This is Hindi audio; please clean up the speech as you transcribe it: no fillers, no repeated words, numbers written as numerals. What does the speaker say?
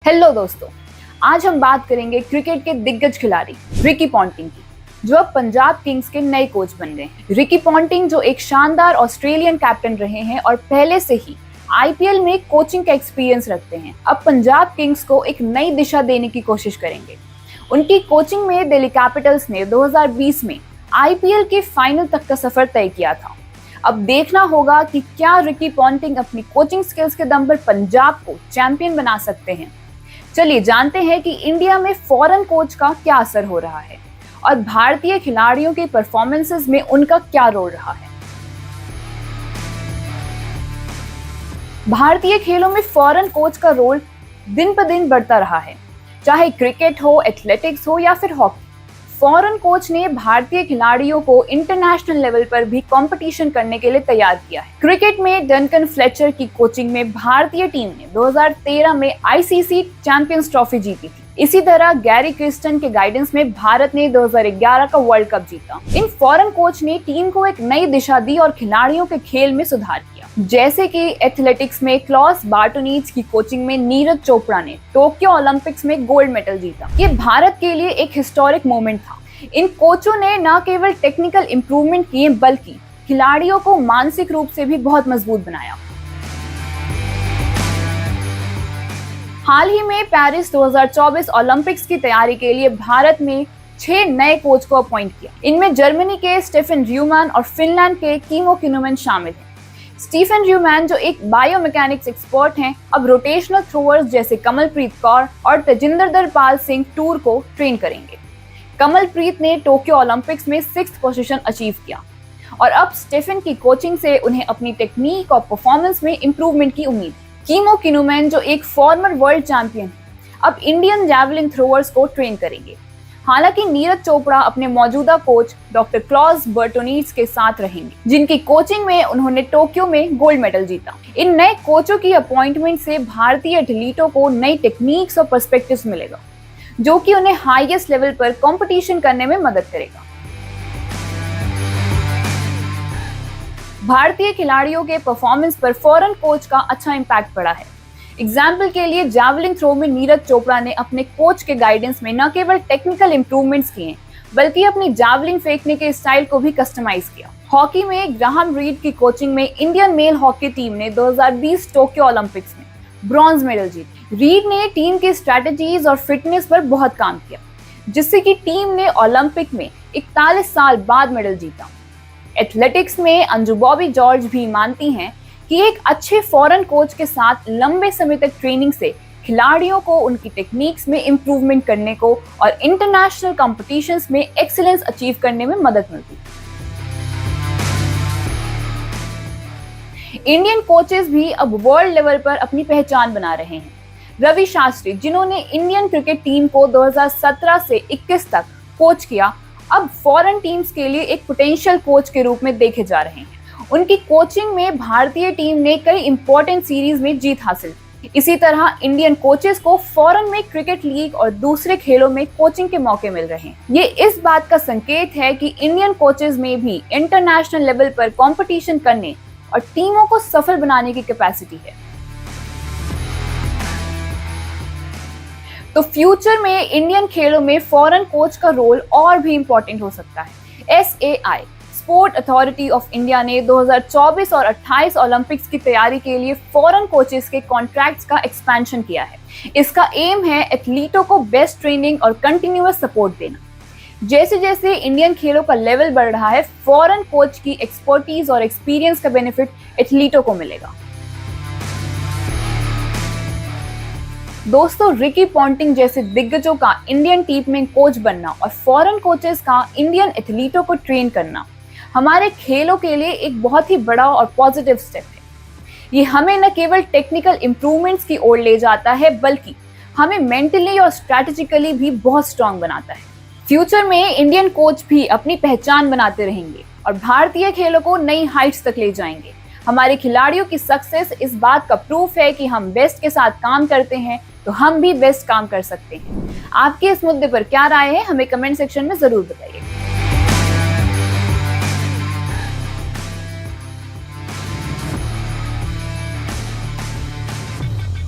हेलो दोस्तों, आज हम बात करेंगे क्रिकेट के दिग्गज खिलाड़ी रिकी पॉन्टिंग की, जो अब पंजाब किंग्स के नए कोच बन गए हैं। रिकी पॉन्टिंग जो एक शानदार ऑस्ट्रेलियन कैप्टन रहे हैं और पहले से ही आईपीएल में कोचिंग का एक्सपीरियंस रखते हैं, अब पंजाब किंग्स को एक नई दिशा देने की कोशिश करेंगे। उनकी कोचिंग में दिल्ली कैपिटल्स ने 2020 में आईपीएल के फाइनल तक का सफर तय किया था। अब देखना होगा कि क्या रिकी पॉन्टिंग अपनी कोचिंग स्किल्स के दम पर पंजाब को चैंपियन बना सकते हैं। चलिए जानते हैं कि इंडिया में फॉरेन कोच का क्या असर हो रहा है और भारतीय खिलाड़ियों के परफॉर्मेंसेस में उनका क्या रोल रहा है। भारतीय खेलों में फॉरेन कोच का रोल दिन पर दिन बढ़ता रहा है, चाहे क्रिकेट हो, एथलेटिक्स हो या फिर हॉकी। फॉरेन कोच ने भारतीय खिलाड़ियों को इंटरनेशनल लेवल पर भी कंपटीशन करने के लिए तैयार किया है। क्रिकेट में डंकन फ्लेचर की कोचिंग में भारतीय टीम ने 2013 में आईसीसी चैंपियंस ट्रॉफी जीती थी। इसी तरह गैरी क्रिस्टन के गाइडेंस में भारत ने 2011 का वर्ल्ड कप जीता। इन फॉरेन कोच ने टीम को एक नई दिशा दी और खिलाड़ियों के खेल में सुधार किया, जैसे कि एथलेटिक्स में क्लॉस बार्टोनीज की कोचिंग में नीरज चोपड़ा ने टोक्यो ओलंपिक्स में गोल्ड मेडल जीता। ये भारत के लिए एक हिस्टोरिक मोमेंट था। इन कोचों ने न केवल टेक्निकल इंप्रूवमेंट किए बल्कि खिलाड़ियों को मानसिक रूप से भी बहुत मजबूत बनाया। हाल ही में पेरिस 2024 ओलंपिक्स की तैयारी के लिए भारत में 6 नए कोच को अपॉइंट किया। इनमें जर्मनी के स्टीफन र्यूमैन और फिनलैंड के कीमो किनुमन शामिल हैं। स्टीफन र्यूमैन जो एक बायोमैकेनिक्स एक्सपर्ट हैं, अब रोटेशनल थ्रोअर्स जैसे कमलप्रीत कौर और तेजिंदर पाल सिंह टूर को ट्रेन करेंगे। कमलप्रीत ने टोक्यो ओलंपिक्स में 6th पोजीशन अचीव किया और अब स्टीफन की कोचिंग से उन्हें अपनी टेक्निक और परफॉर्मेंस में इंप्रूवमेंट की उम्मीद है। कीमो किनुमन जो एक फॉर्मर वर्ल्ड चैंपियन है, अब इंडियन जैवलिन थ्रोअर्स को ट्रेन करेंगे। हालांकि नीरज चोपड़ा अपने मौजूदा कोच डॉक्टर क्लॉस बार्टोनीज के साथ रहेंगे, जिनकी कोचिंग में उन्होंने टोक्यो में गोल्ड मेडल जीता। इन नए कोचों की अपॉइंटमेंट से भारतीय एथलीटों को नई टेक्निक्स और पर्सपेक्टिव्स मिलेगा, जो कि उन्हें हाईएस्ट लेवल पर कंपटीशन करने में मदद करेगा। भारतीय खिलाड़ियों के परफॉर्मेंस पर फॉरेन कोच का अच्छा इम्पैक्ट पड़ा है। एग्जाम्पल के लिए जैवलिन थ्रो में नीरज चोपड़ा ने अपने कोच के गाइडेंस में न केवल टेक्निकल इंप्रूवमेंट्स किए बल्कि अपनी जैवलिन फेंकने के स्टाइल को भी कस्टमाइज किया। हॉकी में ग्राहम रीड की कोचिंग में इंडियन मेल हॉकी टीम ने 2020 टोक्यो ओलंपिक्स में ब्रॉन्ज मेडल जीती। रीड ने टीम की स्ट्रेटजीज और फिटनेस पर बहुत काम किया, जिससे कि टीम ने ओलंपिक में 41 साल बाद मेडल जीता। एथलेटिक्स में अंजू बॉबी जॉर्ज भी मानती हैं कि एक अच्छे फॉरेन कोच के साथ लंबे समय तक ट्रेनिंग से खिलाड़ियों को उनकी टेक्निक्स में इंप्रूवमेंट करने को और इंटरनेशनल कॉम्पिटिशन्स में एक्सीलेंस अचीव करने में मदद मिलती है। इंडियन कोचेस भी अब वर्ल्ड लेवल पर अपनी पहचान बना रहे हैं। रवि शास्त्री, जिन्होंने इंडियन क्रिकेट टीम को 2017 से 21 तक कोच किया, अब फॉरेन टीम्स के लिए एक पोटेंशियल कोच के रूप में देखे जा रहे हैं। उनकी कोचिंग में भारतीय टीम ने कई इंपॉर्टेंट सीरीज में जीत हासिल की। इसी तरह इंडियन कोचेस को फॉरेन में क्रिकेट लीग और दूसरे खेलों में कोचिंग के मौके मिल रहे हैं। ये इस बात का संकेत है कि इंडियन कोचेस में भी इंटरनेशनल लेवल पर कंपटीशन करने और टीमों को सफल बनाने की कैपेसिटी है। तो फ्यूचर में इंडियन खेलों में फॉरेन कोच का रोल और भी इंपॉर्टेंट हो सकता है। SAI sport authority of India ने 2024 और 28 ओलंपिक्स की तैयारी के लिए फॉरेन कोचेस के कॉन्ट्रैक्ट्स का एक्सपेंशन किया है। इसका एम है एथलीटों को बेस्ट ट्रेनिंग और कंटिन्यूअस सपोर्ट देना। जैसे जैसे इंडियन खेलों का लेवल बढ़ रहा है, फॉरेन कोच की एक्सपर्टीज और एक्सपीरियंस का बेनिफिट एथलीटों को मिलेगा। दोस्तों, रिकी पॉन्टिंग जैसे दिग्गजों का इंडियन टीम में कोच बनना और फॉरेन कोचेस का इंडियन एथलीटों को ट्रेन करना हमारे खेलों के लिए एक बहुत ही बड़ा और पॉजिटिव स्टेप है। ये हमें न केवल टेक्निकल इंप्रूवमेंट्स की ओर ले जाता है, बल्कि हमें मेंटली और स्ट्रैटेजिकली भी बहुत स्ट्रांग बनाता है। फ्यूचर में इंडियन कोच भी अपनी पहचान बनाते रहेंगे और भारतीय खेलों को नई हाइट्स तक ले जाएंगे। हमारे खिलाड़ियों की सक्सेस इस बात का प्रूफ है कि हम बेस्ट के साथ काम करते हैं तो हम भी बेस्ट काम कर सकते हैं। आपके इस मुद्दे पर क्या राय है, हमें कमेंट सेक्शन में जरूर बताइए।